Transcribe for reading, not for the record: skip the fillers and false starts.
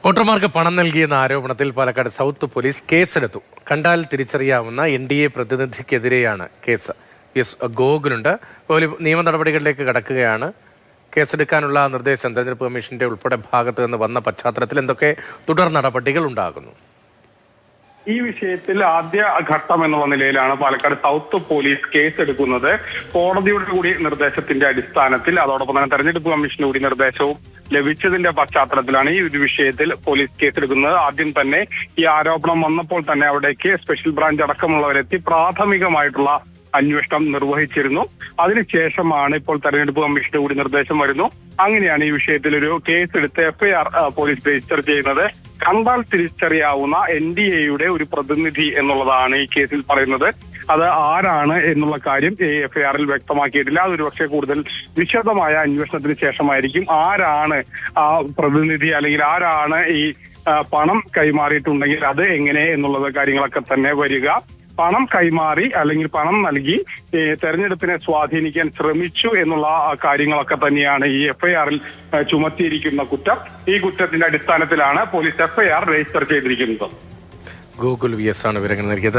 വോട്ടർമാർക്ക് പണം നൽകിയെന്ന ആരോപണത്തിൽ പാലക്കാട് സൗത്ത് പോലീസ് കേസെടുത്തു. കണ്ടാൽ തിരിച്ചറിയാവുന്ന NDA പ്രതിനിധിക്കെതിരെയാണ് കേസ്. ഗോകുലുണ്ട്. നിയമ നടപടികളിലേക്ക് കടക്കുകയാണ്. കേസെടുക്കാനുള്ള നിർദ്ദേശം തെരഞ്ഞെടുപ്പ് കമ്മീഷന്റെ ഉൾപ്പെടെ ഭാഗത്ത് നിന്ന് വന്ന പശ്ചാത്തലത്തിൽ എന്തൊക്കെ തുടർ നടപടികൾ ഉണ്ടാകുന്നു? ഈ വിഷയത്തിൽ ആദ്യ ഘട്ടം എന്നുള്ള നിലയിലാണ് പാലക്കാട് സൗത്ത് പോലീസ് കേസെടുക്കുന്നത്. കോടതിയുടെ കൂടി നിർദ്ദേശത്തിന്റെ അടിസ്ഥാനത്തിൽ, അതോടൊപ്പം തന്നെ തെരഞ്ഞെടുപ്പ് കമ്മീഷന്റെ കൂടി നിർദ്ദേശവും ലഭിച്ചതിന്റെ പശ്ചാത്തലത്തിലാണ് ഈ ഒരു വിഷയത്തിൽ പോലീസ് കേസെടുക്കുന്നത്. ആദ്യം തന്നെ ഈ ആരോപണം വന്നപ്പോൾ തന്നെ അവിടേക്ക് സ്പെഷ്യൽ ബ്രാഞ്ച് അടക്കമുള്ളവരെത്തി പ്രാഥമികമായിട്ടുള്ള അന്വേഷണം നിർവഹിച്ചിരുന്നു. അതിനുശേഷമാണ് ഇപ്പോൾ തെരഞ്ഞെടുപ്പ് കമ്മീഷന്റെ കൂടി നിർദ്ദേശം വരുന്നു. അങ്ങനെയാണ് ഈ വിഷയത്തിൽ ഒരു കേസെടുത്ത് FIR പോലീസ് രജിസ്റ്റർ ചെയ്യുന്നത്. കണ്ടാൽ തിരിച്ചറിയാവുന്ന NDAയുടെ ഒരു പ്രതിനിധി എന്നുള്ളതാണ് ഈ കേസിൽ പറയുന്നത്. അത് ആരാണ് എന്നുള്ള കാര്യം FIRൽ വ്യക്തമാക്കിയിട്ടില്ല. അതൊരു പക്ഷേ കൂടുതൽ വിശദമായ അന്വേഷണത്തിന് ശേഷമായിരിക്കും ആരാണ് ആ പ്രതിനിധി, അല്ലെങ്കിൽ ആരാണ് ഈ പണം കൈമാറിയിട്ടുണ്ടെങ്കിൽ അത് എങ്ങനെ എന്നുള്ളത് കാര്യങ്ങളൊക്കെ തന്നെ വരിക. പണം കൈമാറി അല്ലെങ്കിൽ പണം നൽകി തെരഞ്ഞെടുപ്പിനെ സ്വാധീനിക്കാൻ ശ്രമിച്ചു എന്നുള്ള കാര്യങ്ങളൊക്കെ തന്നെയാണ് ഈ FIRൽ ചുമത്തിയിരിക്കുന്ന കുറ്റം. ഈ കുറ്റത്തിന്റെ അടിസ്ഥാനത്തിലാണ് പോലീസ് FIR രജിസ്റ്റർ ചെയ്തിരിക്കുന്നത്. ഗൂഗിൾ VS ആണ് വിവരങ്ങൾ നൽകിയത്.